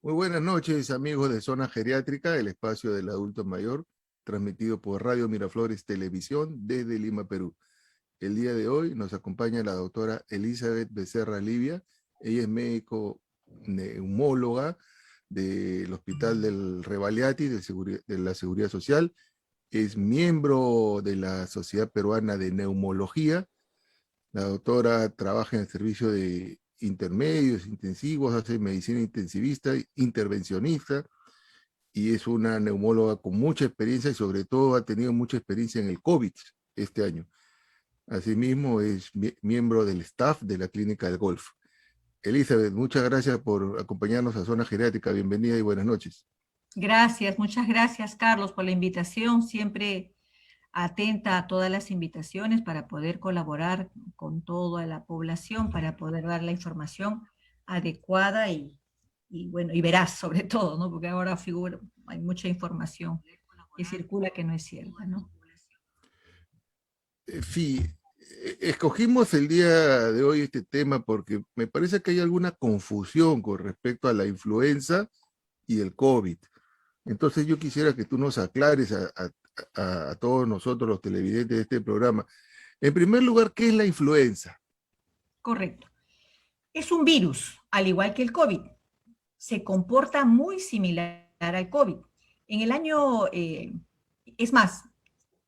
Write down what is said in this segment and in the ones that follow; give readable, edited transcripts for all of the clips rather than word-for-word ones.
Muy buenas noches, amigos de Zona Geriátrica, el espacio del adulto mayor, transmitido por Radio Miraflores Televisión desde Lima, Perú. El día de hoy nos acompaña la doctora Elizabeth Becerra Livia. Ella es médico neumóloga del Hospital del Revaliati de la Seguridad Social. Es miembro de la Sociedad Peruana de Neumología. La doctora trabaja en el servicio de intermedios, intensivos, hace medicina intensivista, intervencionista, y es una neumóloga con mucha experiencia y sobre todo ha tenido mucha experiencia en el COVID este año. Asimismo es miembro del staff de la Clínica del Golf. Elizabeth, muchas gracias por acompañarnos a Zona Geriátrica. Bienvenida y buenas noches. Gracias, muchas gracias, Carlos, por la invitación. Siempre atenta a todas las invitaciones para poder colaborar con toda la población, para poder dar la información adecuada y veraz sobre todo, ¿no? Porque ahora hay mucha información que circula que no es cierta, ¿no? Sí, escogimos el día de hoy este tema porque me parece que hay alguna confusión con respecto a la influenza y el COVID. Entonces yo quisiera que tú nos aclares a todos nosotros los televidentes de este programa. En primer lugar, ¿qué es la influenza? Correcto. Es un virus, al igual que el COVID. Se comporta muy similar al COVID. En el año, es más,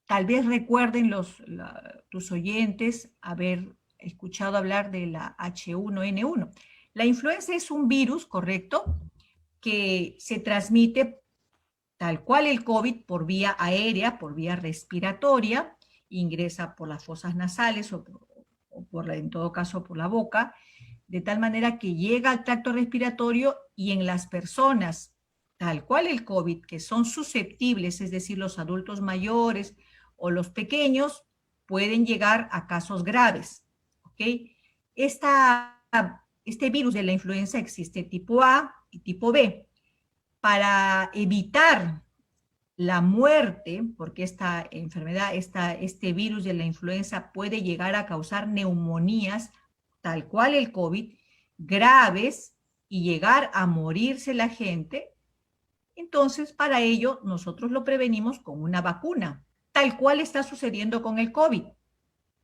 tal vez recuerden tus oyentes haber escuchado hablar de la H1N1. La influenza es un virus, correcto, que se transmite tal cual el COVID por vía aérea, por vía respiratoria, ingresa por las fosas nasales en todo caso por la boca, de tal manera que llega al tracto respiratorio y en las personas, tal cual el COVID, que son susceptibles, es decir, los adultos mayores o los pequeños, pueden llegar a casos graves. ¿Okay? Este virus de la influenza existe tipo A y tipo B. Para evitar la muerte, porque esta enfermedad, este virus de la influenza puede llegar a causar neumonías, tal cual el COVID, graves y llegar a morirse la gente. Entonces, para ello, nosotros lo prevenimos con una vacuna, tal cual está sucediendo con el COVID.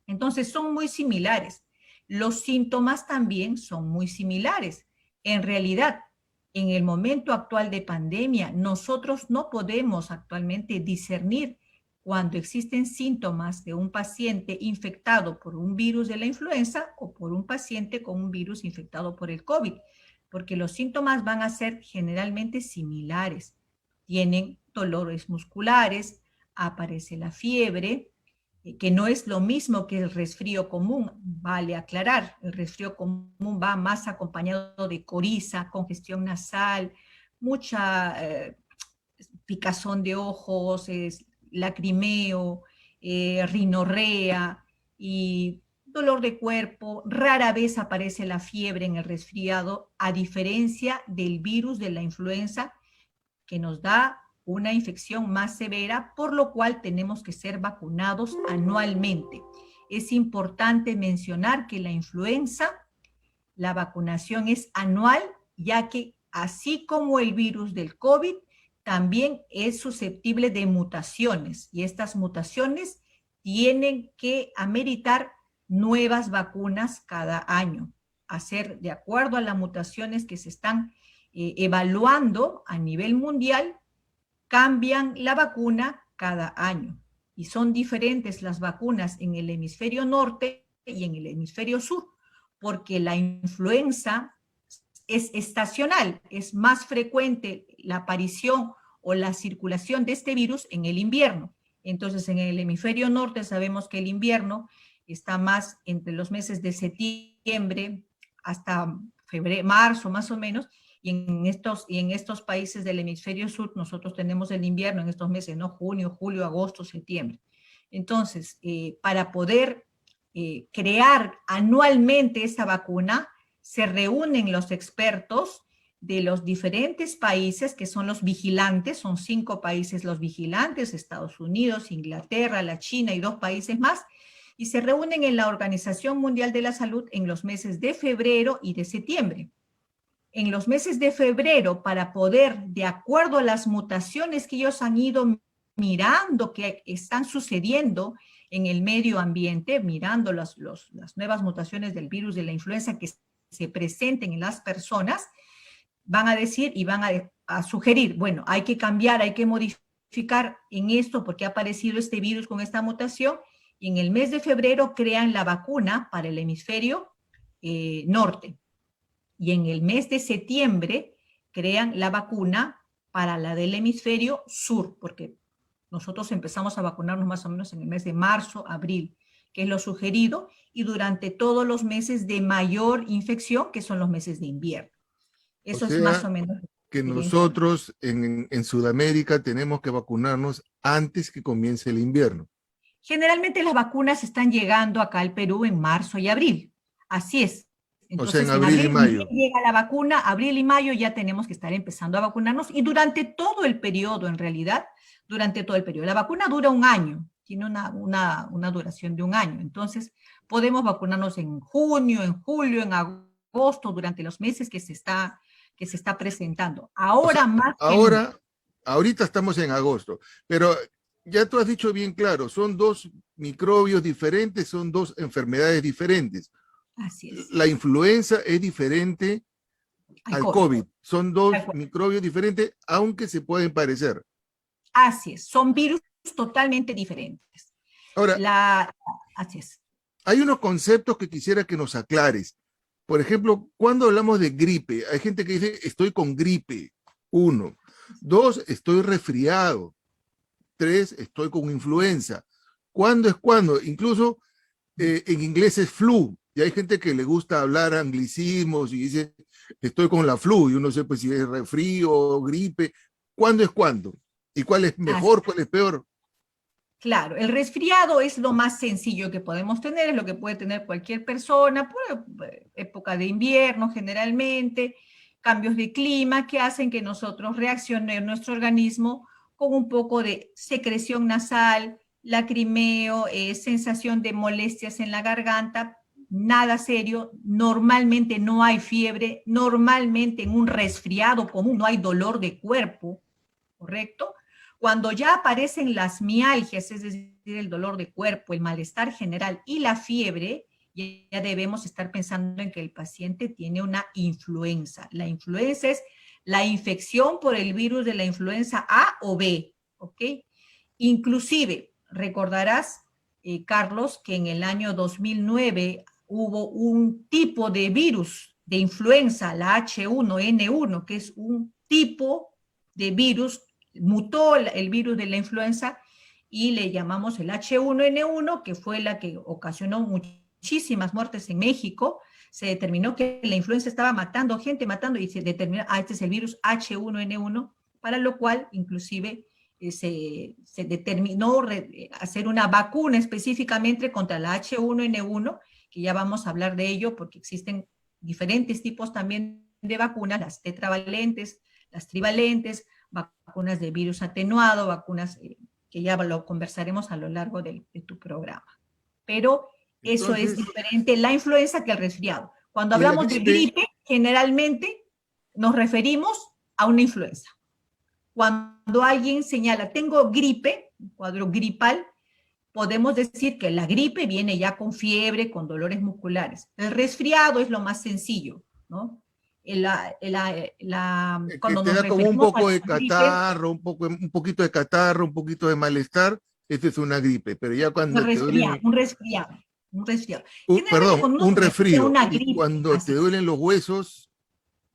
Entonces, son muy similares. Los síntomas también son muy similares. En realidad, en el momento actual de pandemia, nosotros no podemos actualmente discernir cuando existen síntomas de un paciente infectado por un virus de la influenza o por un paciente con un virus infectado por el COVID, porque los síntomas van a ser generalmente similares. Tienen dolores musculares, aparece la fiebre, que no es lo mismo que el resfrío común, vale aclarar. El resfrío común va más acompañado de coriza, congestión nasal, mucha picazón de ojos, lacrimeo, rinorrea y dolor de cuerpo. Rara vez aparece la fiebre en el resfriado, a diferencia del virus de la influenza, que nos da una infección más severa, por lo cual tenemos que ser vacunados anualmente. Es importante mencionar que la influenza, la vacunación es anual, ya que así como el virus del COVID, también es susceptible de mutaciones, y estas mutaciones tienen que ameritar nuevas vacunas cada año, hacer de acuerdo a las mutaciones que se están evaluando a nivel mundial. Cambian la vacuna cada año y son diferentes las vacunas en el hemisferio norte y en el hemisferio sur, porque la influenza es estacional, es más frecuente la aparición o la circulación de este virus en el invierno. Entonces, en el hemisferio norte sabemos que el invierno está más entre los meses de septiembre hasta febrero, marzo más o menos, y en estos países del hemisferio sur nosotros tenemos el invierno en estos meses, ¿no? Junio, julio, agosto, septiembre. Entonces, para poder crear anualmente esta vacuna, se reúnen los expertos de los diferentes países que son los vigilantes, son 5 países los vigilantes, Estados Unidos, Inglaterra, la China y 2 países más, y se reúnen en la Organización Mundial de la Salud en los meses de febrero y de septiembre. en los meses de febrero para poder, de acuerdo a las mutaciones que ellos han ido mirando que están sucediendo en el medio ambiente, mirando las nuevas mutaciones del virus de la influenza que se presenten en las personas, van a decir y van a sugerir, bueno, hay que cambiar, hay que modificar en esto porque ha aparecido este virus con esta mutación, y en el mes de febrero crean la vacuna para el hemisferio norte. Y en el mes de septiembre crean la vacuna para la del hemisferio sur, porque nosotros empezamos a vacunarnos más o menos en el mes de marzo, abril, que es lo sugerido, y durante todos los meses de mayor infección, que son los meses de invierno. Eso es más o menos que nosotros en Sudamérica tenemos que vacunarnos antes que comience el invierno. Generalmente las vacunas están llegando acá al Perú en marzo y abril. Así es. Entonces, o sea, en abril y mayo. Llega la vacuna, abril y mayo ya tenemos que estar empezando a vacunarnos, y durante todo el periodo, en realidad, durante todo el periodo. La vacuna dura un año, tiene una duración de un año. Entonces, podemos vacunarnos en junio, en julio, en agosto, durante los meses que se está presentando. Ahora más que nunca. Ahorita estamos en agosto, pero ya tú has dicho bien claro, son dos microbios diferentes, son dos enfermedades diferentes. Así es. La influenza es diferente al COVID. Son dos microbios diferentes, aunque se pueden parecer. Así es, son virus totalmente diferentes. Ahora, así es. Hay unos conceptos que quisiera que nos aclares. Por ejemplo, cuando hablamos de gripe, hay gente que dice, estoy con gripe. 1. 2, estoy resfriado. 3, estoy con influenza. ¿Cuándo es cuándo? Incluso en inglés es flu. Y hay gente que le gusta hablar anglicismos y dice, estoy con la flu. Y uno sé pues, si es resfrío o gripe. ¿Cuándo es cuándo? ¿Y cuál es mejor, cuál es peor? Claro, el resfriado es lo más sencillo que podemos tener, es lo que puede tener cualquier persona, por época de invierno generalmente, cambios de clima que hacen que nosotros reaccione nuestro organismo con un poco de secreción nasal, lacrimeo, sensación de molestias en la garganta, nada serio, normalmente no hay fiebre, normalmente en un resfriado común no hay dolor de cuerpo, ¿correcto? Cuando ya aparecen las mialgias, es decir, el dolor de cuerpo, el malestar general y la fiebre, ya debemos estar pensando en que el paciente tiene una influenza. La influenza es la infección por el virus de la influenza A o B, ¿ok? Inclusive, recordarás, Carlos, que en el año 2009 hubo un tipo de virus de influenza, la H1N1, que es un tipo de virus, mutó el virus de la influenza y le llamamos el H1N1, que fue la que ocasionó muchísimas muertes en México. Se determinó que la influenza estaba matando gente, y se determinó, este es el virus H1N1, para lo cual inclusive se determinó hacer una vacuna específicamente contra la H1N1, que ya vamos a hablar de ello porque existen diferentes tipos también de vacunas, las tetravalentes, las trivalentes, vacunas de virus atenuado, vacunas que ya lo conversaremos a lo largo de tu programa. Pero eso es diferente la influenza que el resfriado. Cuando hablamos de gripe, generalmente nos referimos a una influenza. Cuando alguien señala, tengo gripe, un cuadro gripal, podemos decir que la gripe viene ya con fiebre, con dolores musculares. El resfriado es lo más sencillo, ¿no? Cuando te da como un poco de catarro, un poquito de catarro, un poquito de malestar, esto es una gripe, pero ya cuando un resfriado. Perdón, un resfrío. Y cuando te duelen los huesos.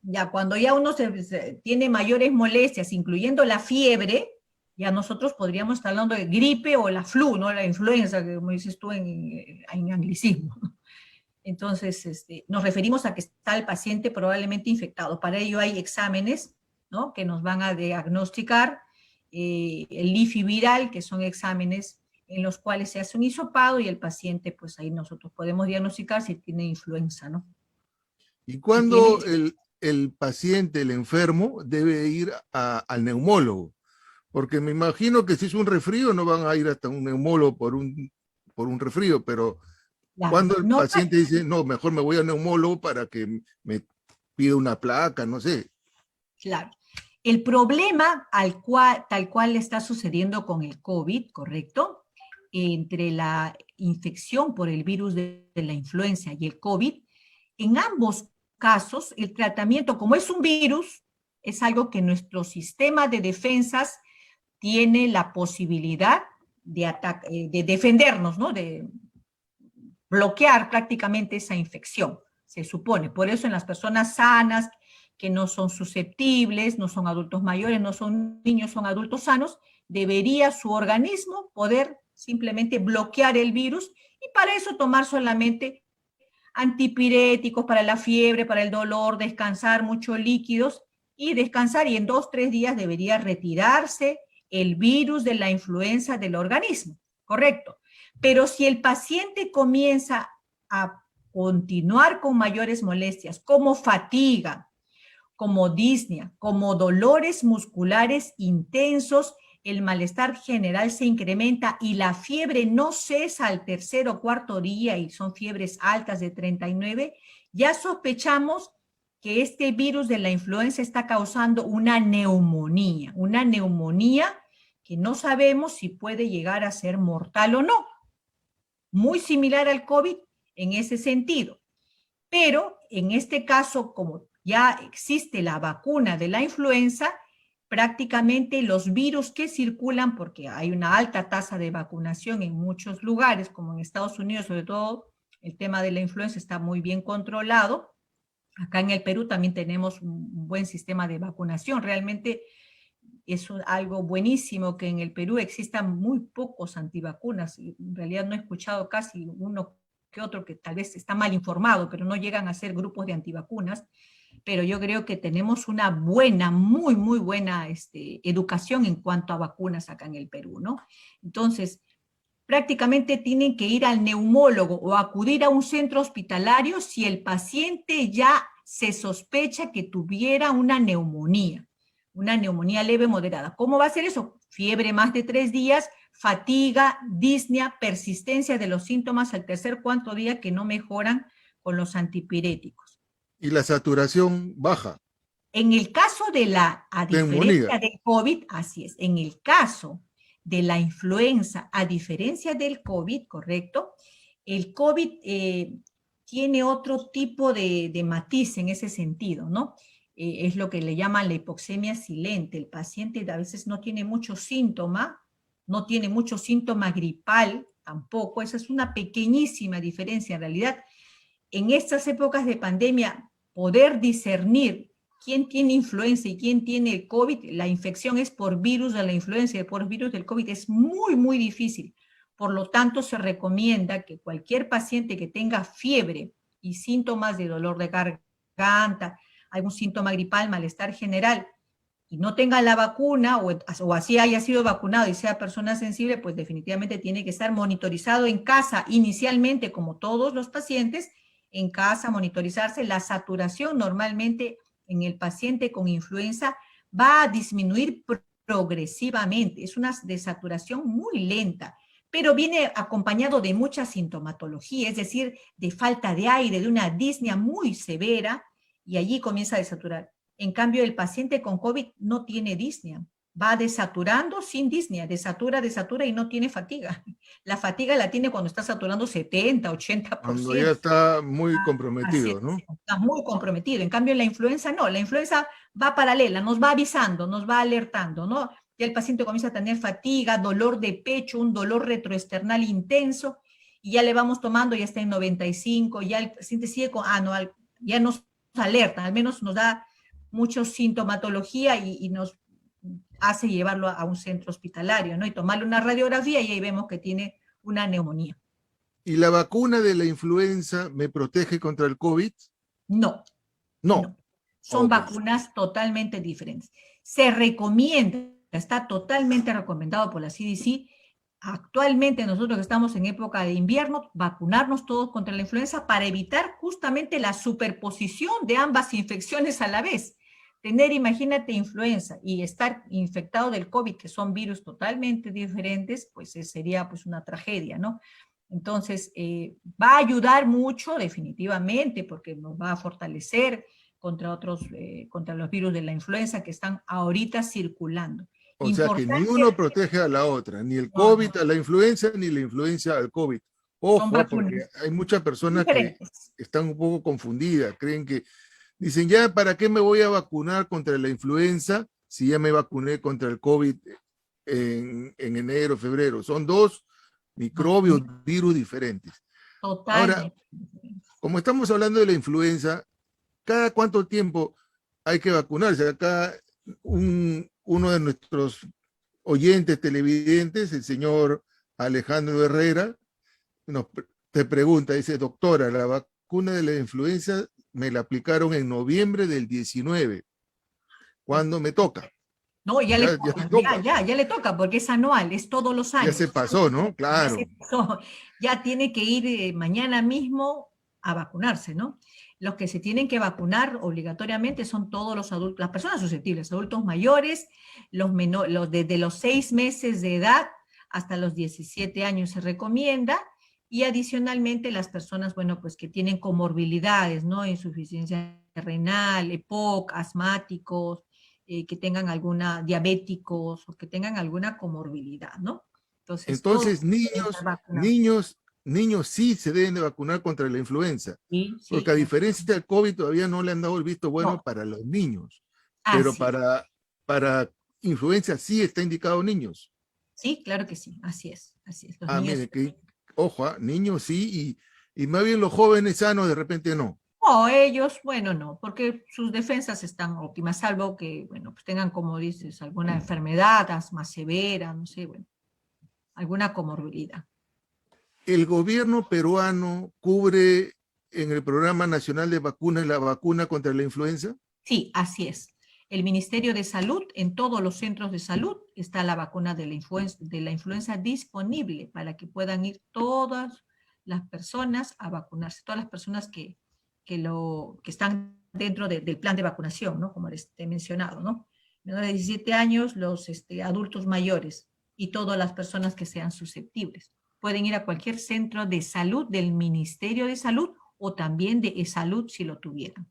Ya, cuando ya uno tiene mayores molestias, incluyendo la fiebre, ya nosotros podríamos estar hablando de gripe o la flu, ¿no? La influenza, que como dices tú en anglicismo. Entonces, nos referimos a que está el paciente probablemente infectado. Para ello hay exámenes, ¿no?, que nos van a diagnosticar el IFI viral, que son exámenes en los cuales se hace un hisopado y el paciente, pues ahí nosotros podemos diagnosticar si tiene influenza, ¿no? ¿Y cuándo el paciente, el enfermo, debe ir al neumólogo? Porque me imagino que si es un resfrío no van a ir hasta un neumólogo por un resfrío, pero... Cuando el paciente dice, no, mejor me voy al neumólogo para que me pide una placa, no sé. Claro. El problema tal cual está sucediendo con el COVID, ¿correcto? Entre la infección por el virus de la influenza y el COVID, en ambos casos, el tratamiento, como es un virus, es algo que nuestro sistema de defensas tiene la posibilidad de defendernos, ¿no? De bloquear prácticamente esa infección, se supone. Por eso en las personas sanas, que no son susceptibles, no son adultos mayores, no son niños, son adultos sanos, debería su organismo poder simplemente bloquear el virus y para eso tomar solamente antipiréticos para la fiebre, para el dolor, descansar muchos líquidos y descansar y en 2 o 3 días debería retirarse el virus de la influenza del organismo, ¿correcto? Pero si el paciente comienza a continuar con mayores molestias, como fatiga, como disnea, como dolores musculares intensos, el malestar general se incrementa y la fiebre no cesa al 3.er o 4.er día y son fiebres altas de 39, ya sospechamos que este virus de la influenza está causando una neumonía que no sabemos si puede llegar a ser mortal o no. Muy similar al COVID en ese sentido. Pero en este caso, como ya existe la vacuna de la influenza, prácticamente los virus que circulan, porque hay una alta tasa de vacunación en muchos lugares, como en Estados Unidos, sobre todo el tema de la influenza está muy bien controlado. Acá en el Perú también tenemos un buen sistema de vacunación. Realmente es algo buenísimo que en el Perú existan muy pocos antivacunas. En realidad no he escuchado casi uno que otro que tal vez está mal informado, pero no llegan a ser grupos de antivacunas. Pero yo creo que tenemos una buena, muy buena educación en cuanto a vacunas acá en el Perú, ¿no? Entonces, prácticamente tienen que ir al neumólogo o acudir a un centro hospitalario si el paciente ya se sospecha que tuviera una neumonía leve moderada. ¿Cómo va a ser eso? Fiebre más de 3 días, fatiga, disnea, persistencia de los síntomas al 3.er, 4.er día que no mejoran con los antipiréticos. Y la saturación baja. En el caso de a Neumonía. diferencia del COVID, así es, en el caso de la influenza, a diferencia del COVID, ¿correcto? El COVID tiene otro tipo de matiz en ese sentido, ¿no? Es lo que le llaman la hipoxemia silente. El paciente a veces no tiene mucho síntoma gripal tampoco. Esa es una pequeñísima diferencia. En realidad, en estas épocas de pandemia, poder discernir quién tiene influenza y quién tiene el COVID, la infección es por virus de la influenza y por virus del COVID, es muy difícil. Por lo tanto, se recomienda que cualquier paciente que tenga fiebre y síntomas de dolor de garganta, algún síntoma gripal, malestar general, y no tenga la vacuna, o así haya sido vacunado y sea persona sensible, pues definitivamente tiene que estar monitorizado en casa, inicialmente, como todos los pacientes, en casa, monitorizarse. La saturación normalmente en el paciente con influenza va a disminuir progresivamente, es una desaturación muy lenta, pero viene acompañado de mucha sintomatología, es decir, de falta de aire, de una disnea muy severa, y allí comienza a desaturar. En cambio, el paciente con COVID no tiene disnea, va desaturando sin disnea, desatura y no tiene fatiga. La fatiga la tiene cuando está saturando 70, 80%. Cuando ya está muy comprometido, ¿no? Está muy comprometido. En cambio, la influenza no, la influenza va paralela, nos va avisando, nos va alertando, ¿no? Ya el paciente comienza a tener fatiga, dolor de pecho, un dolor retroesternal intenso, y ya le vamos tomando, ya está en 95, ya el paciente sigue con, no, ya nos alerta, al menos nos da mucha sintomatología y nos hace llevarlo a un centro hospitalario, ¿no? Y tomarle una radiografía y ahí vemos que tiene una neumonía. ¿Y la vacuna de la influenza me protege contra el COVID? No. Son vacunas totalmente diferentes. Se recomienda, está totalmente recomendado por la CDC. Actualmente nosotros que estamos en época de invierno, vacunarnos todos contra la influenza para evitar justamente la superposición de ambas infecciones a la vez. Tener, imagínate, influenza y estar infectado del COVID, que son virus totalmente diferentes, pues sería pues una tragedia, ¿no? Entonces, va a ayudar mucho definitivamente porque nos va a fortalecer, contra otros, contra los virus de la influenza que están ahorita circulando. O sea que ni Importante, uno protege a la otra, ni el no, COVID no, a la influenza, ni la influenza al COVID. son Ojo, porque vacunas hay muchas personas que diferentes. están un poco confundidas, creen que, dicen, ya, ¿para qué me voy a vacunar contra la influenza si ya me vacuné contra el COVID en enero, febrero? Son dos microbios, virus diferentes. Ahora, Totalmente diferentes. como estamos hablando de la influenza, ¿cada cuánto tiempo hay que vacunarse? Acá uno de nuestros oyentes televidentes, el señor Alejandro Herrera, te pregunta, dice, doctora, la vacuna de la influenza me la aplicaron en noviembre del 19. ¿Cuándo me toca? No, ya le Ya toca, le toca. ya le toca, porque es anual, es todos los Ya años. se pasó, ¿no? Ya se Claro. pasó, ya tiene que ir mañana mismo a vacunarse, ¿no? Los que se tienen que vacunar obligatoriamente son todos los adultos, las personas susceptibles, adultos mayores, los desde los 6 meses de edad hasta los 17 años se recomienda, y adicionalmente las personas, bueno, pues que tienen comorbilidades, ¿no? Insuficiencia renal, EPOC, asmáticos, que tengan alguna, diabéticos, o que tengan alguna comorbilidad, ¿no? Entonces, todos Entonces, deben estar vacunados. niños sí se deben de vacunar contra la influenza, Sí, porque sí, a diferencia del COVID todavía no le han dado el visto bueno no, para los niños, pero así es. para influenza sí está indicado niños. Sí, claro que sí, así es, así es. Los Ah, niños, mire, que, ojo, niños sí, y más bien los jóvenes sanos de repente no. no, ellos, bueno, no, porque sus defensas están óptimas, salvo que, bueno, pues tengan, como dices, alguna enfermedad, asma severa, no sé, bueno, alguna comorbilidad. El gobierno peruano cubre en el Programa Nacional de Vacunas la vacuna contra la influenza. Sí, así es. El Ministerio de Salud, en todos los centros de salud, está la vacuna de la influenza disponible para que puedan ir todas las personas a vacunarse, todas las personas que están dentro del plan de vacunación, ¿no? Como les he mencionado, ¿no? Menores de 17 años, los adultos mayores y todas las personas que sean susceptibles. Pueden ir a cualquier centro de salud del Ministerio de Salud o también de eSalud si lo tuvieran.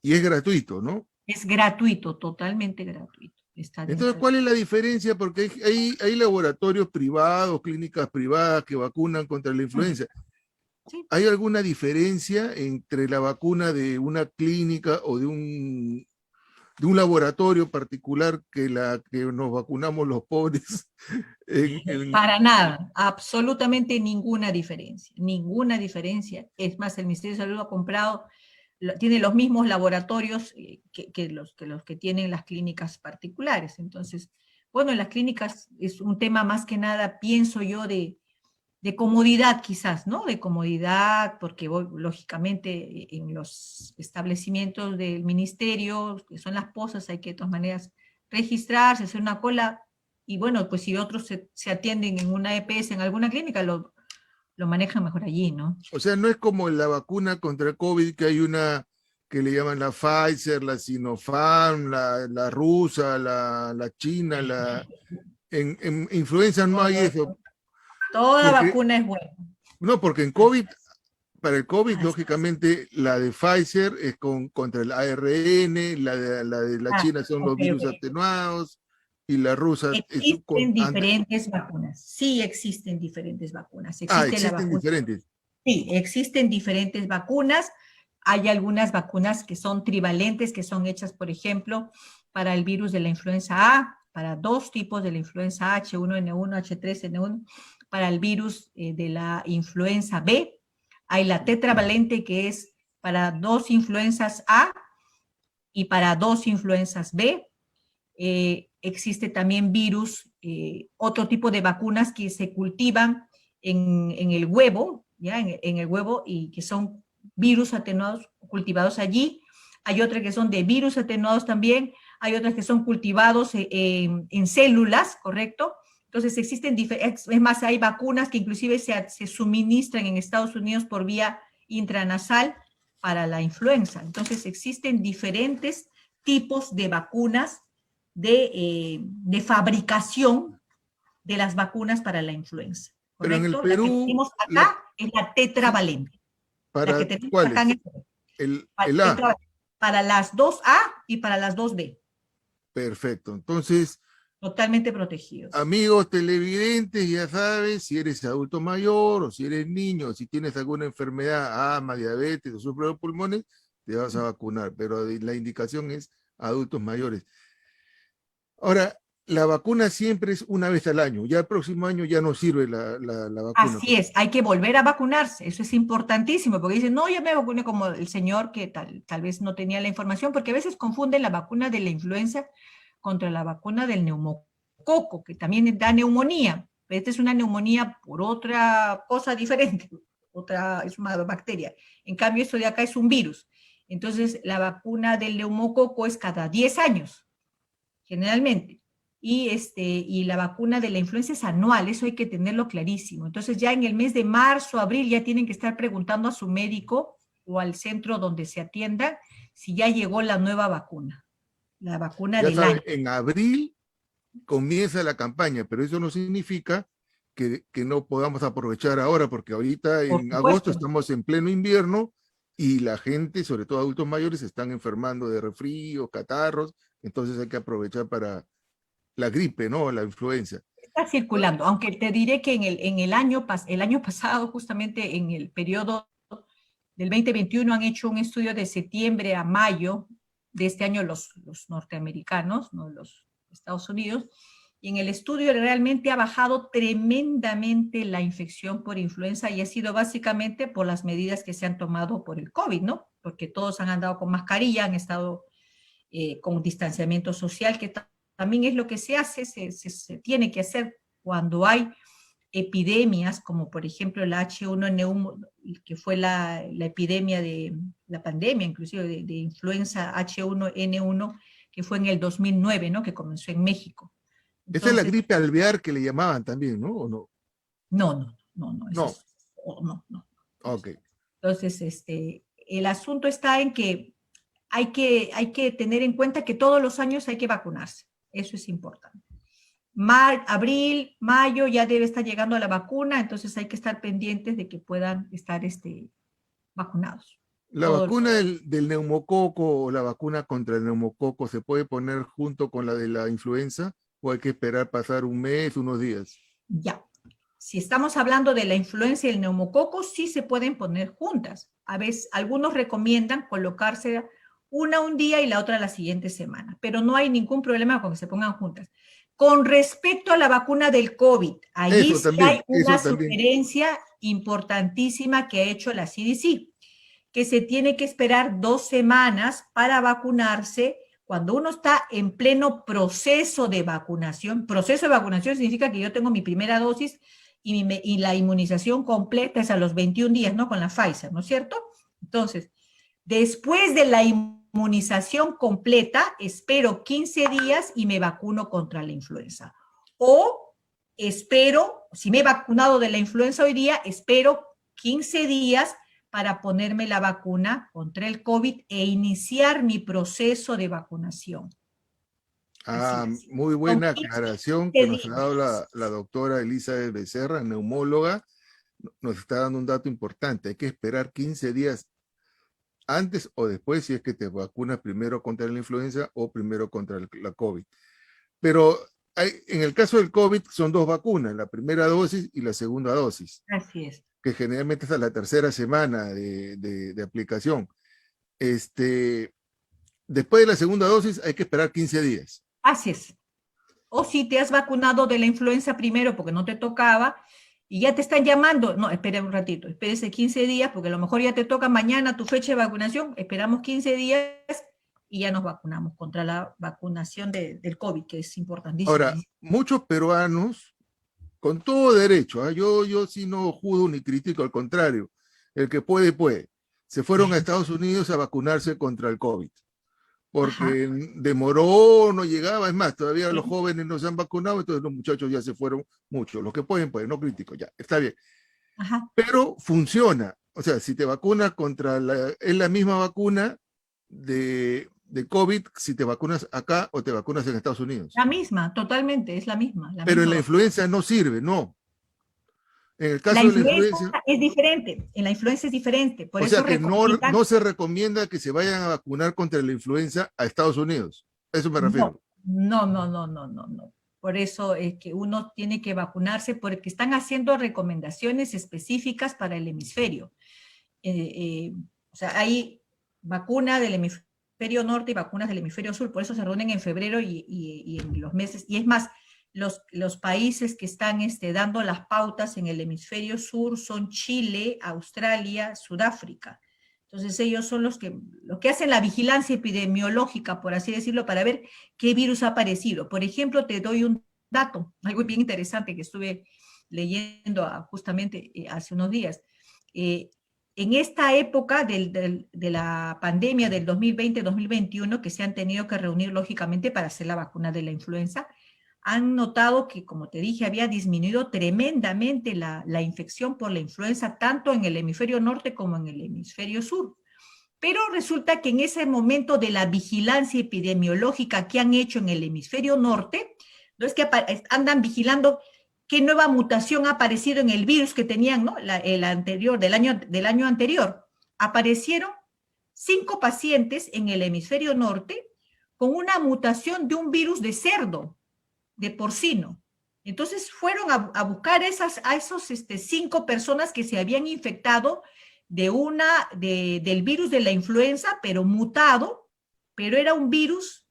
Y es gratuito, ¿no? Es gratuito, totalmente gratuito. Está Entonces, dentro de... ¿cuál es la diferencia? Porque hay laboratorios privados, clínicas privadas que vacunan contra la influenza. Sí. ¿Hay alguna diferencia entre la vacuna de una clínica o de un laboratorio particular que la que nos vacunamos los pobres? Para nada, absolutamente ninguna diferencia, ninguna diferencia. Es más, el Ministerio de Salud ha comprado, tiene los mismos laboratorios que los que tienen las clínicas particulares. Entonces, bueno, en las clínicas es un tema más que nada, pienso yo, de comodidad quizás, ¿no? De comodidad, porque lógicamente en los establecimientos del ministerio, que son las posas, hay que de todas maneras registrarse, hacer una cola, y bueno, pues si otros se atienden en una EPS, en alguna clínica, lo manejan mejor allí, ¿no? O sea, no es como la vacuna contra el COVID, que hay una que le llaman la Pfizer, la Sinopharm, la rusa, la china, en influenza no hay eso, Toda porque, vacuna es buena. no, porque en COVID, para el COVID, Así es. lógicamente, la de Pfizer es contra el ARN, la de la China son Ok, los virus ok. atenuados, y la rusa es Existen diferentes vacunas. Sí, existen diferentes vacunas. Existe la existen vacuna. diferentes. Sí, existen diferentes vacunas. Hay algunas vacunas que son trivalentes, que son hechas, por ejemplo, para el virus de la influenza A, para dos tipos de la influenza A, H1N1, H3N1, para el virus de la influenza B. Hay la tetravalente, que es para dos influencias A y para dos influencias B. Existe también virus, otro tipo de vacunas que se cultivan en el huevo, ¿ya? En el huevo, y que son virus atenuados cultivados allí. Hay otras que son de virus atenuados también, hay otras que son cultivados en células, ¿correcto? Entonces existen, es más, hay vacunas que inclusive se suministran en Estados Unidos por vía intranasal para la influenza. Entonces existen diferentes tipos de vacunas de fabricación de las vacunas para la influenza, Pero en el ¿correcto? La que Perú, tenemos acá es la sí, tetravalente. La que ¿para tenemos acá cuáles? en El A. para las 2A y para las 2B. Perfecto. Entonces, Totalmente protegidos. amigos televidentes, ya sabes, si eres adulto mayor o si eres niño, si tienes alguna enfermedad, asma, diabetes o sufres de pulmones, te vas a vacunar, pero la indicación es adultos mayores. Ahora, la vacuna siempre es una vez al año, ya el próximo año ya no sirve la vacuna. Así es, hay que volver a vacunarse, eso es importantísimo, porque dicen, no, yo me vacuné como el señor que tal vez no tenía la información, porque a veces confunden la vacuna de la influenza contra la vacuna del neumococo, que también da neumonía, pero esta es una neumonía por otra cosa diferente, es una bacteria. En cambio, esto de acá es un virus. Entonces, la vacuna del neumococo es cada 10 años, generalmente. Y la vacuna de la influenza es anual, eso hay que tenerlo clarísimo. Entonces, ya en el mes de marzo, abril, ya tienen que estar preguntando a su médico o al centro donde se atiendan si ya llegó la nueva vacuna, la vacuna Ya del saben, año. en abril comienza la campaña, pero eso no significa que no podamos aprovechar ahora, porque ahorita Por en agosto supuesto. estamos en pleno invierno y la gente, sobre todo adultos mayores, se están enfermando de resfrío, catarros, entonces hay que aprovechar para la gripe, ¿no? La influenza. Está circulando, aunque te diré que el año pasado, justamente en el periodo del 2021, han hecho un estudio de septiembre a mayo de este año los norteamericanos, no los Estados Unidos, y en el estudio realmente ha bajado tremendamente la infección por influenza y ha sido básicamente por las medidas que se han tomado por el COVID, ¿no? Porque todos han andado con mascarilla, han estado con distanciamiento social, que también es lo que se hace, se tiene que hacer cuando hay epidemias, como por ejemplo la H1N1, que fue la epidemia de la pandemia, inclusive de influenza H1N1, que fue en el 2009, ¿no? Que comenzó en México. Esa es la Entonces, gripe alvear que le llamaban también, ¿no? ¿O no? no, eso No, es, no. ok. Entonces, el asunto está en que hay que tener en cuenta que todos los años hay que vacunarse. Eso es importante. Abril, mayo ya debe estar llegando a la vacuna, entonces hay que estar pendientes de que puedan estar vacunados. ¿La Todo, vacuna del neumococo o la vacuna contra el neumococo se puede poner junto con la de la influenza o hay que esperar pasar un mes, unos días? ya. Si estamos hablando de la influenza y el neumococo, sí se pueden poner juntas. A veces, algunos recomiendan colocarse una un día y la otra la siguiente semana, pero no hay ningún problema con que se pongan juntas. Con respecto a la vacuna del COVID, allí sí hay una Eso también. sugerencia importantísima que ha hecho la CDC, que se tiene que esperar 2 semanas para vacunarse cuando uno está en pleno proceso de vacunación. Proceso de vacunación significa que yo tengo mi primera dosis y la inmunización completa es a los 21 días, ¿no? Con la Pfizer, ¿no es cierto? Entonces, después de la inmunización completa, espero 15 días y me vacuno contra la influenza. O espero, si me he vacunado de la influenza hoy día, espero 15 días para ponerme la vacuna contra el COVID e iniciar mi proceso de vacunación. Así es. Muy Son buena 15 aclaración que nos ha dado días. la doctora Elizabeth Becerra, neumóloga. Nos está dando un dato importante. Hay que esperar 15 días antes o después si es que te vacunas primero contra la influenza o primero contra la COVID. Pero en el caso del COVID son dos vacunas, la primera dosis y la segunda dosis, Así es. que generalmente es a la tercera semana de aplicación. Después de la segunda dosis hay que esperar 15 días. Así es. O si te has vacunado de la influenza primero porque no te tocaba y ya te están llamando, no, espere un ratito, espérese 15 días porque a lo mejor ya te toca mañana tu fecha de vacunación, esperamos 15 días y ya nos vacunamos contra la vacunación del COVID, que es importantísimo. Ahora, muchos peruanos, con todo derecho, yo sí no juzgo ni critico, al contrario, el que puede, puede, se fueron a Estados Unidos a vacunarse contra el COVID. Ajá. Porque demoró, no llegaba, es más, todavía los Sí. jóvenes no se han vacunado, entonces los muchachos ya se fueron muchos, los que pueden, pues, no critico, ya, está bien. Ajá. Pero funciona, o sea, si te vacunas es la misma vacuna de COVID si te vacunas acá o te vacunas en Estados Unidos. La misma, totalmente, es la Pero en misma la vacuna. influenza no sirve, no. En el La caso de la influenza influenza, es diferente, en la influenza es diferente, por o eso sea que recomiendan, no se recomienda que se vayan a vacunar contra la influenza a Estados Unidos. A eso me refiero. no, no, no, no, no, no, no. Por eso es que uno tiene que vacunarse porque están haciendo recomendaciones específicas para el hemisferio. O sea, hay vacuna del hemisferio norte y vacunas del hemisferio sur, por eso se reúnen en febrero y en los meses, y es más, los países que están dando las pautas en el hemisferio sur son Chile, Australia, Sudáfrica. Entonces ellos son los que hacen la vigilancia epidemiológica, por así decirlo, para ver qué virus ha aparecido. Por ejemplo, te doy un dato, algo bien interesante que estuve leyendo justamente hace unos días. En esta época de la pandemia del 2020-2021, que se han tenido que reunir lógicamente para hacer la vacuna de la influenza, han notado que, como te dije, había disminuido tremendamente la infección por la influenza, tanto en el hemisferio norte como en el hemisferio sur. Pero resulta que en ese momento de la vigilancia epidemiológica que han hecho en el hemisferio norte, no es que andan vigilando qué nueva mutación ha aparecido en el virus que tenían, ¿no? El anterior, del año anterior. Aparecieron 5 pacientes en el hemisferio norte con una mutación de un virus de cerdo, de porcino. Entonces fueron a buscar a esos 5 personas que se habían infectado del virus de la influenza, pero mutado, pero era un virus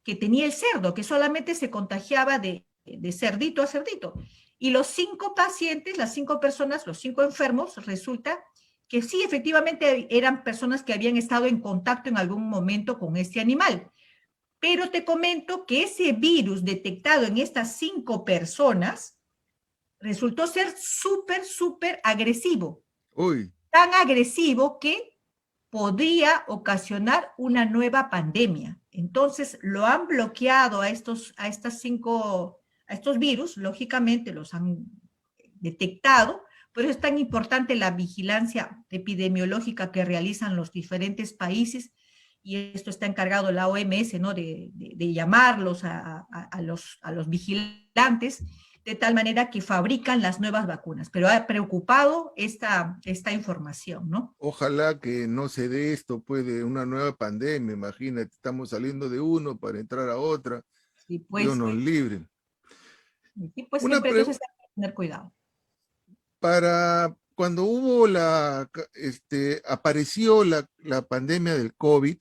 que tenía el cerdo, que solamente se contagiaba de cerdito a cerdito. Y los 5 pacientes, las 5 personas, los 5 enfermos, resulta que sí, efectivamente eran personas que habían estado en contacto en algún momento con este animal. Pero te comento que ese virus detectado en estas 5 personas resultó ser súper agresivo. Uy, Tan agresivo que podría ocasionar una nueva pandemia. Entonces, lo han bloqueado a estos virus, lógicamente los han detectado, por eso es tan importante la vigilancia epidemiológica que realizan los diferentes países, y esto está encargado la OMS, ¿no? de llamarlos a los vigilantes, de tal manera que fabrican las nuevas vacunas. Pero ha preocupado esta información, ¿no? ojalá que no se dé esto, pues, de una nueva pandemia. Imagínate, estamos saliendo de uno para entrar a otra. Y Dios pues, nos libre. Una siempre pre- entonces hay que tener cuidado. para cuando hubo apareció la pandemia del COVID,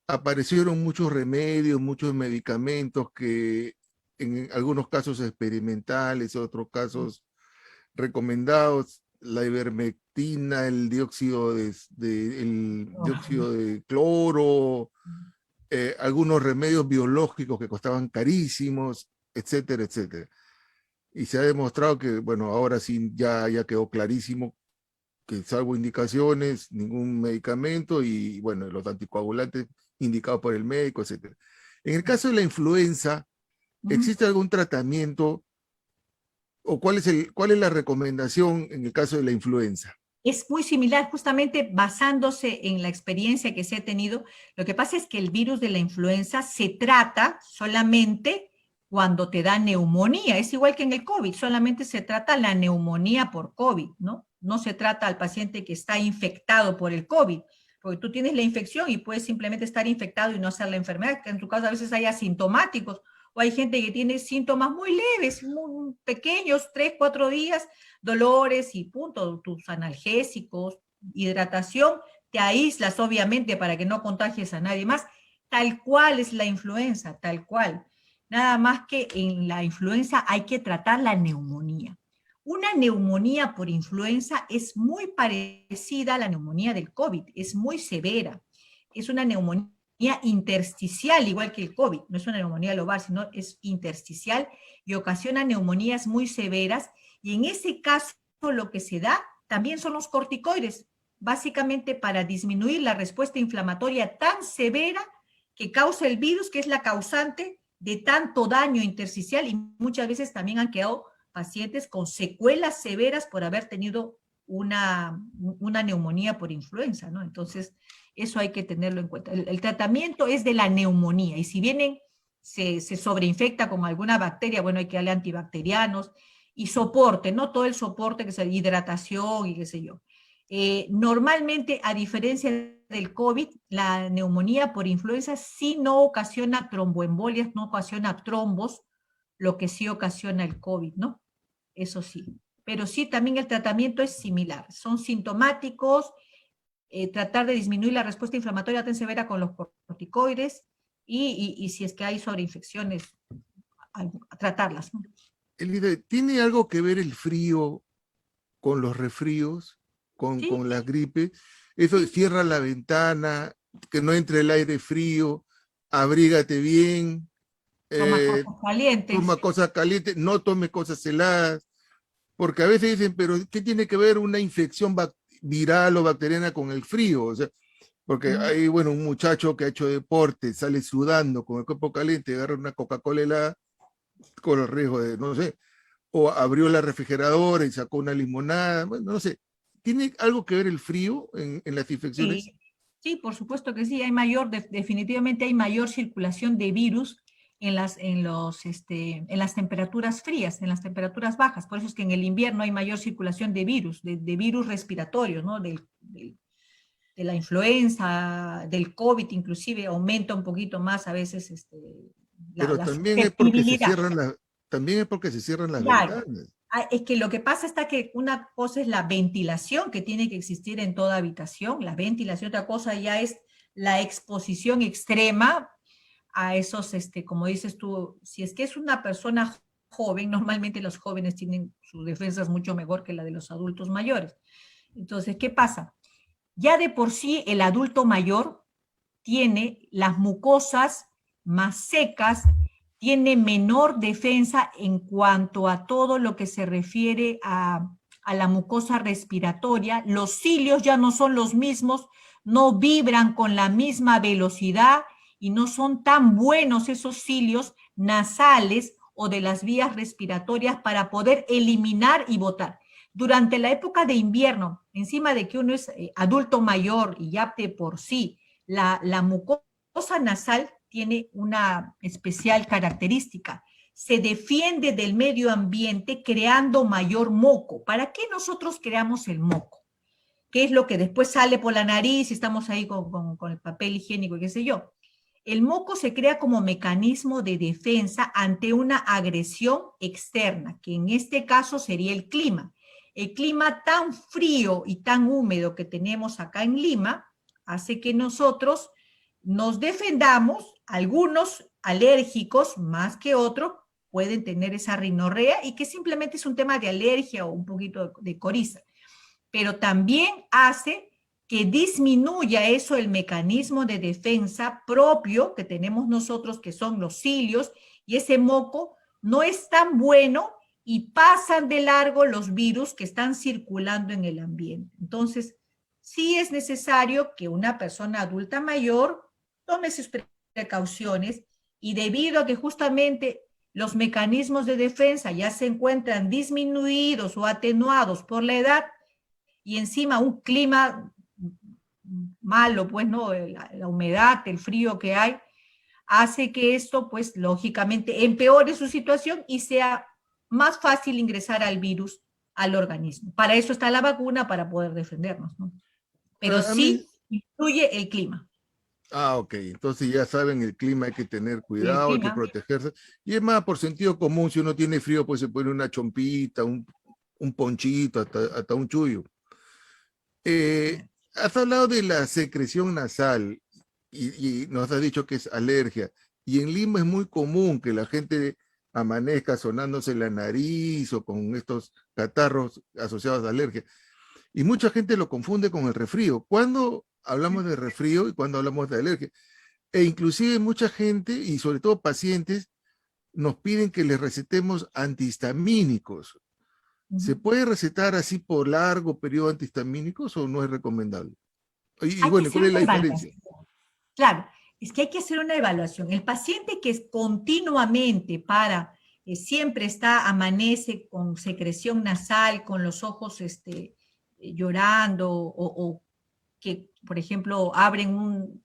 aparecieron muchos remedios, muchos medicamentos que en algunos casos experimentales, en otros casos recomendados, la ivermectina, el dióxido de cloro, algunos remedios biológicos que costaban carísimos, etcétera, etcétera. Y se ha demostrado que, bueno, ahora sí ya quedó clarísimo que salvo indicaciones, ningún medicamento y, bueno, los anticoagulantes indicados por el médico, etcétera. En el caso de la influenza, ¿existe algún tratamiento o cuál es la recomendación en el caso de la influenza? Es muy similar, justamente basándose en la experiencia que se ha tenido. Lo que pasa es que el virus de la influenza se trata solamente cuando te da neumonía. Es igual que en el COVID, solamente se trata la neumonía por COVID, ¿no? No se trata al paciente que está infectado por el COVID, porque tú tienes la infección y puedes simplemente estar infectado y no hacer la enfermedad, que en tu caso a veces hay asintomáticos, o hay gente que tiene síntomas muy leves, muy pequeños, 3, 4 días, dolores y punto, tus analgésicos, hidratación, te aíslas obviamente para que no contagies a nadie más, tal cual es la influenza, tal cual. Nada más que en la influenza hay que tratar la neumonía. Una neumonía por influenza es muy parecida a la neumonía del COVID, es muy severa. Es una neumonía intersticial, igual que el COVID, no es una neumonía lobar, sino es intersticial y ocasiona neumonías muy severas, y en ese caso lo que se da también son los corticoides, básicamente para disminuir la respuesta inflamatoria tan severa que causa el virus, que es la causante de tanto daño intersticial, y muchas veces también han quedado pacientes con secuelas severas por haber tenido una neumonía por influenza, ¿no? Entonces, eso hay que tenerlo en cuenta. El tratamiento es de la neumonía, y si vienen, se sobreinfecta con alguna bacteria, bueno, hay que darle antibacterianos, y soporte, ¿no? Todo el soporte, que es hidratación y qué sé yo. Normalmente, a diferencia del COVID, la neumonía por influenza sí no ocasiona tromboembolias, no ocasiona trombos, lo que sí ocasiona el COVID, ¿no? Eso sí. Pero sí, también el tratamiento es similar. Son sintomáticos, tratar de disminuir la respuesta inflamatoria tan severa con los corticoides y si es que hay sobreinfecciones, a tratarlas, ¿no? Elida, ¿tiene algo que ver el frío con los resfríos, Sí, con la gripe? Eso de sí, cierra la ventana, que no entre el aire frío, abrígate bien, toma eh, cosas calientes. toma cosas calientes, no tome cosas heladas, porque a veces dicen, pero ¿qué tiene que ver una infección viral o bacteriana con el frío? O sea, porque Mm. hay, bueno, un muchacho que ha hecho deporte, sale sudando con el cuerpo caliente, agarra una Coca-Cola helada, con el riesgo de, no sé, o abrió la refrigeradora y sacó una limonada, bueno, no sé. ¿Tiene algo que ver el frío en las infecciones? Sí, sí, por supuesto que sí, hay mayor, definitivamente hay mayor circulación de virus en las temperaturas frías, en las temperaturas bajas. Por eso es que en el invierno hay mayor circulación de virus, de virus respiratorios, ¿no? De la influenza, del COVID inclusive, aumenta un poquito más a veces Pero la susceptibilidad. también es porque se cierran las Claro. ventanas. Es que lo que pasa está que una cosa es la ventilación que tiene que existir en toda habitación, la ventilación, otra cosa ya es la exposición extrema a esos, como dices tú, si es que es una persona joven, normalmente los jóvenes tienen sus defensas mucho mejor que la de los adultos mayores. Entonces, ¿qué pasa? Ya de por sí el adulto mayor tiene las mucosas más secas, tiene menor defensa en cuanto a todo lo que se refiere a la mucosa respiratoria, los cilios ya no son los mismos, no vibran con la misma velocidad y no son tan buenos esos cilios nasales o de las vías respiratorias para poder eliminar y botar. Durante la época de invierno, encima de que uno es adulto mayor y ya de por sí, la mucosa nasal tiene una especial característica. Se defiende del medio ambiente creando mayor moco. ¿Para qué nosotros creamos el moco? ¿Qué es lo que después sale por la nariz y estamos ahí con el papel higiénico y qué sé yo? El moco se crea como mecanismo de defensa ante una agresión externa, que en este caso sería el clima. El clima tan frío y tan húmedo que tenemos acá en Lima hace que nosotros nos defendamos, algunos alérgicos más que otros pueden tener esa rinorrea y que simplemente es un tema de alergia o un poquito de coriza, pero también hace que disminuya eso el mecanismo de defensa propio que tenemos nosotros, que son los cilios, y ese moco no es tan bueno y pasan de largo los virus que están circulando en el ambiente. Entonces, sí es necesario que una persona adulta mayor tome sus precauciones y debido a que justamente los mecanismos de defensa ya se encuentran disminuidos o atenuados por la edad, y encima un clima malo, pues, ¿no? La humedad, el frío que hay, hace que esto, pues, lógicamente empeore su situación y sea más fácil ingresar al virus al organismo. Para eso está la vacuna, para poder defendernos, ¿no? Pero A mí, sí influye el clima. ok, entonces ya saben, el clima hay que tener El cuidado, hay que clima. protegerse. Y es más, por sentido común, si uno tiene frío, pues se pone una chompita, un ponchito, hasta un chullo. Has hablado de la secreción nasal y nos has dicho que es alergia. Y en Lima es muy común que la gente amanezca sonándose la nariz o con estos catarros asociados a alergia. Y mucha gente lo confunde con el resfrío. ¿Cuándo hablamos de resfrío y cuándo hablamos de alergia? E inclusive mucha gente, y sobre todo pacientes, nos piden que les recetemos antihistamínicos. ¿Se puede recetar así por largo periodo antihistamínicos o no es recomendable? Y Hay que bueno, hacer ¿cuál es la una diferencia? evaluación. Claro, es que hay que hacer una evaluación. El paciente que es continuamente siempre amanece con secreción nasal, con los ojos llorando, o que, por ejemplo, abren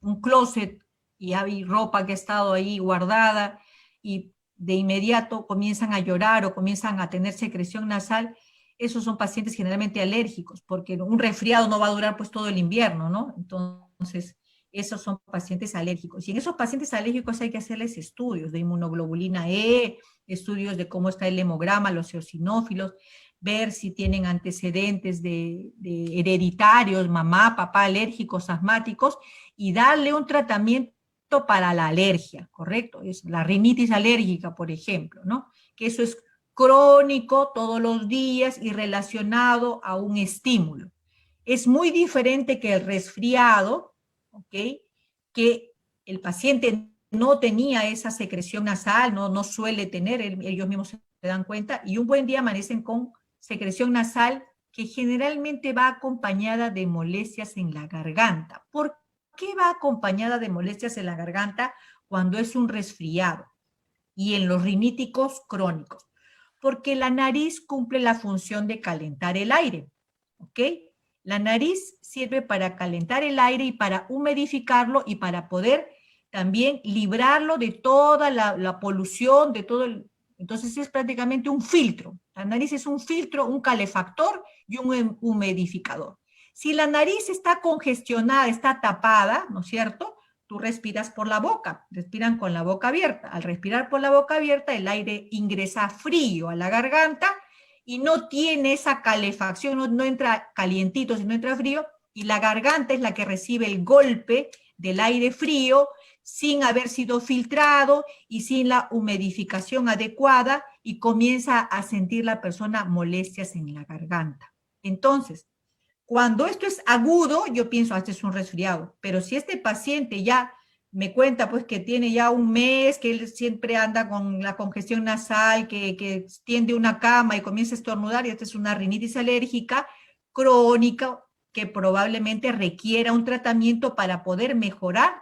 un closet y hay ropa que ha estado ahí guardada y de inmediato comienzan a llorar o comienzan a tener secreción nasal, esos son pacientes generalmente alérgicos, porque un resfriado no va a durar pues todo el invierno, ¿no? Entonces, esos son pacientes alérgicos. Y en esos pacientes alérgicos hay que hacerles estudios de inmunoglobulina E, estudios de cómo está el hemograma, los eosinófilos, ver si tienen antecedentes de hereditarios, mamá, papá, alérgicos, asmáticos, y darle un tratamiento para la alergia, ¿correcto? Es la rinitis alérgica, por ejemplo, ¿no? Que eso es crónico todos los días y relacionado a un estímulo. Es muy diferente que el resfriado, ¿ok? Que el paciente no tenía esa secreción nasal, no suele tener, ellos mismos se dan cuenta, y un buen día amanecen con secreción nasal que generalmente va acompañada de molestias en la garganta. ¿Por qué va acompañada de molestias en la garganta cuando es un resfriado? Y en los riníticos crónicos. Porque la nariz cumple la función de calentar el aire, ¿ok? La nariz sirve para calentar el aire y para humidificarlo y para poder también librarlo de toda la polución, de todo el... Entonces es prácticamente un filtro. La nariz es un filtro, un calefactor y un humidificador. Si la nariz está congestionada, está tapada, ¿no es cierto?, tú respiras por la boca, respiran con la boca abierta. Al respirar por la boca abierta, el aire ingresa frío a la garganta y no tiene esa calefacción, no entra calientito, sino entra frío, y la garganta es la que recibe el golpe del aire frío sin haber sido filtrado y sin la humidificación adecuada, y comienza a sentir la persona molestias en la garganta. Entonces, cuando esto es agudo, yo pienso, este es un resfriado, pero si este paciente ya me cuenta pues que tiene ya un mes, que él siempre anda con la congestión nasal, que tiende una cama y comienza a estornudar, y esta es una rinitis alérgica crónica que probablemente requiera un tratamiento para poder mejorar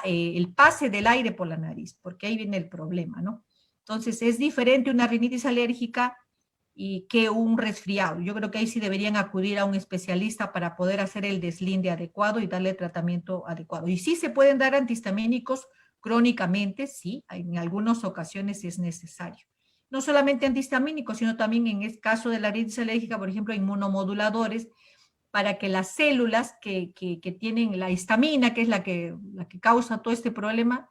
el pase del aire por la nariz, porque ahí viene el problema, ¿no? Entonces es diferente una rinitis alérgica y que un resfriado. Yo creo que ahí sí deberían acudir a un especialista para poder hacer el deslinde adecuado y darle tratamiento adecuado. Y sí se pueden dar antihistamínicos crónicamente, sí, en algunas ocasiones es necesario. No solamente antihistamínicos, sino también en el caso de la rinitis alérgica, por ejemplo, inmunomoduladores, para que las células que tienen la histamina, que es la que causa todo este problema,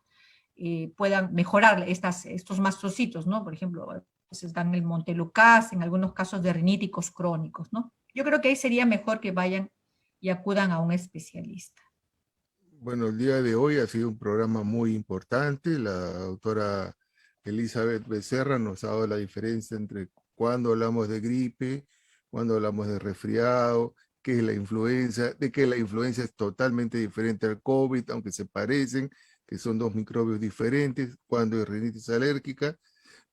puedan mejorar estos mastocitos, ¿no? Por ejemplo, se dan el Montelukast, en algunos casos de riníticos crónicos, ¿no? Yo creo que ahí sería mejor que vayan y acudan a un especialista. Bueno, el día de hoy ha sido un programa muy importante. La doctora Elizabeth Becerra nos ha dado la diferencia entre cuando hablamos de gripe, cuando hablamos de resfriado, qué es la influenza, de que la influenza es totalmente diferente al COVID, aunque se parecen, que son dos microbios diferentes, cuando es rinitis alérgica.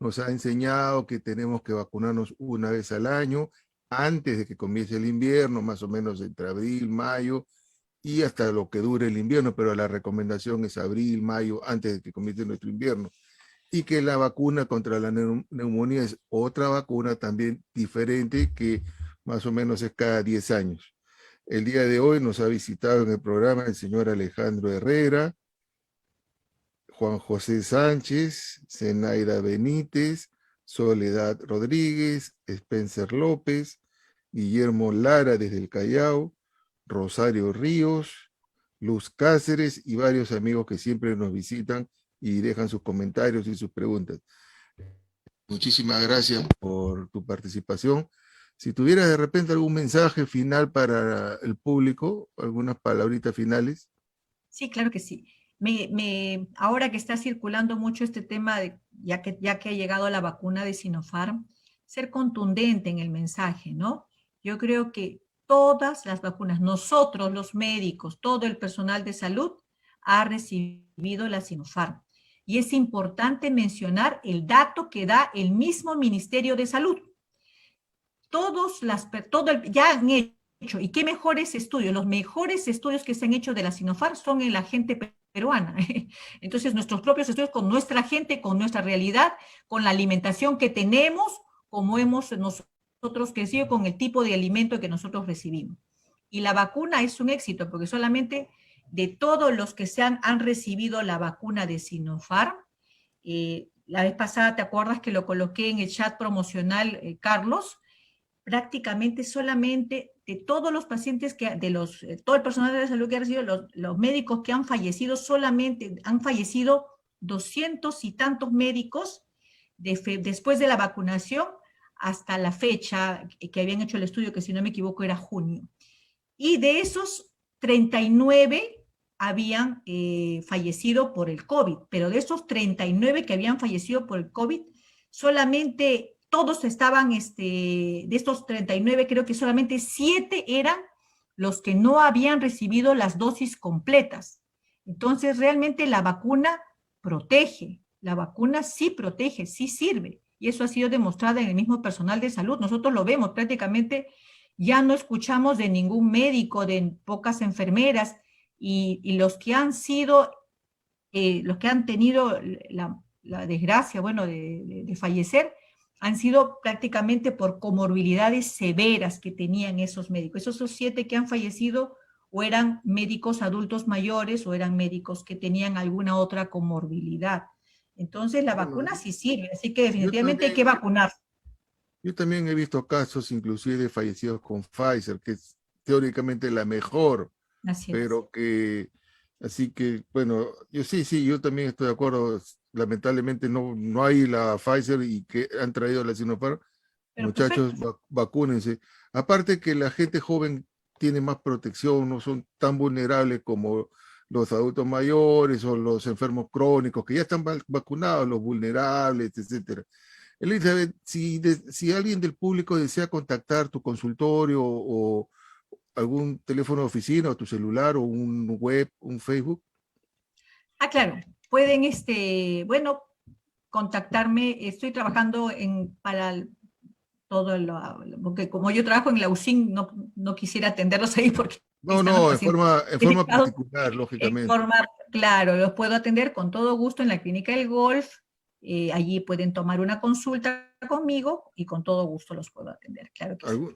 Nos ha enseñado que tenemos que vacunarnos una vez al año, antes de que comience el invierno, más o menos entre abril, mayo, y hasta lo que dure el invierno, pero la recomendación es abril, mayo, antes de que comience nuestro invierno. Y que la vacuna contra la neumonía es otra vacuna también diferente, que más o menos es cada 10 años. El día de hoy nos ha visitado en el programa el señor Alejandro Herrera, Juan José Sánchez, Zenaida Benítez, Soledad Rodríguez, Spencer López, Guillermo Lara desde el Callao, Rosario Ríos, Luz Cáceres y varios amigos que siempre nos visitan y dejan sus comentarios y sus preguntas. Muchísimas gracias por tu participación. Si tuvieras de repente algún mensaje final para el público, algunas palabritas finales. Sí, claro que sí. Ahora que está circulando mucho este tema, ya que ha llegado la vacuna de Sinopharm, ser contundente en el mensaje, ¿no? Yo creo que todas las vacunas, nosotros los médicos, todo el personal de salud ha recibido la Sinopharm. Y es importante mencionar el dato que da el mismo Ministerio de Salud. Ya han hecho, y qué mejores estudios, los mejores estudios que se han hecho de la Sinopharm son en la gente peruana. Entonces, nuestros propios estudios con nuestra gente, con nuestra realidad, con la alimentación que tenemos, como hemos nosotros crecido, con el tipo de alimento que nosotros recibimos. Y la vacuna es un éxito, porque solamente de todos los que han recibido la vacuna de Sinopharm, la vez pasada, ¿te acuerdas que lo coloqué en el chat promocional, Carlos? Prácticamente solamente de todos los pacientes, todo el personal de la salud que ha recibido, los médicos que han fallecido, solamente han fallecido 200 y tantos médicos después de la vacunación hasta la fecha que habían hecho el estudio, que si no me equivoco era junio. Y de esos, 39 habían fallecido por el COVID, pero de esos 39 que habían fallecido por el COVID, solamente todos estaban, de estos 39, creo que solamente 7 eran los que no habían recibido las dosis completas. Entonces, realmente la vacuna protege, la vacuna sí protege, sí sirve, y eso ha sido demostrado en el mismo personal de salud. Nosotros lo vemos prácticamente, ya no escuchamos de ningún médico, de pocas enfermeras, y los que han sido, los que han tenido la desgracia, bueno, de fallecer, han sido prácticamente por comorbilidades severas que tenían esos médicos. Esos 7 que han fallecido o eran médicos adultos mayores o eran médicos que tenían alguna otra comorbilidad. Entonces la Bueno, vacuna sí sirve, así que yo definitivamente hay también, que vacunar. yo también he visto casos inclusive de fallecidos con Pfizer, que es teóricamente la mejor, Así es. pero que, así que, bueno, yo sí, yo también estoy de acuerdo. Lamentablemente no hay la Pfizer y que han traído la Sinopharm. Pero Muchachos, perfecto. vacúnense. Aparte que la gente joven tiene más protección, no son tan vulnerables como los adultos mayores o los enfermos crónicos que ya están vacunados, los vulnerables, etcétera. Elizabeth, si alguien del público desea contactar tu consultorio o algún teléfono de oficina o tu celular o un web, un Facebook. Ah, claro, pueden, bueno, contactarme. Estoy trabajando para todo porque como yo trabajo en la UCIN, no quisiera atenderlos ahí porque No, están los no, pacientes en forma delicados. particular, En lógicamente. forma, claro, los puedo atender con todo gusto en la Clínica del Golf. Allí pueden tomar una consulta conmigo y con todo gusto los puedo atender, claro que sí. Algún-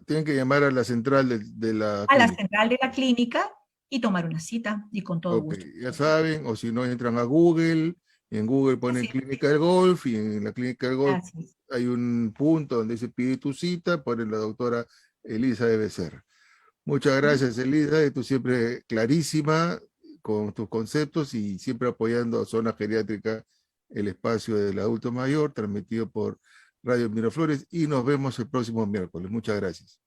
Tienen que llamar a la central de la A la clínica. central de la clínica y tomar una cita y con todo Ok, gusto. ya saben, o si no entran a Google, y en Google ponen Así, Clínica del Golf, y en la Clínica del Golf así es. hay un punto donde se pide tu cita, ponen la doctora Elisa de Becerra. Muchas Ujú. gracias, Elisa, tú siempre clarísima con tus conceptos y siempre apoyando a Zona Geriátrica, el espacio del adulto mayor, transmitido por Radio Miraflores, y nos vemos el próximo miércoles. Muchas gracias.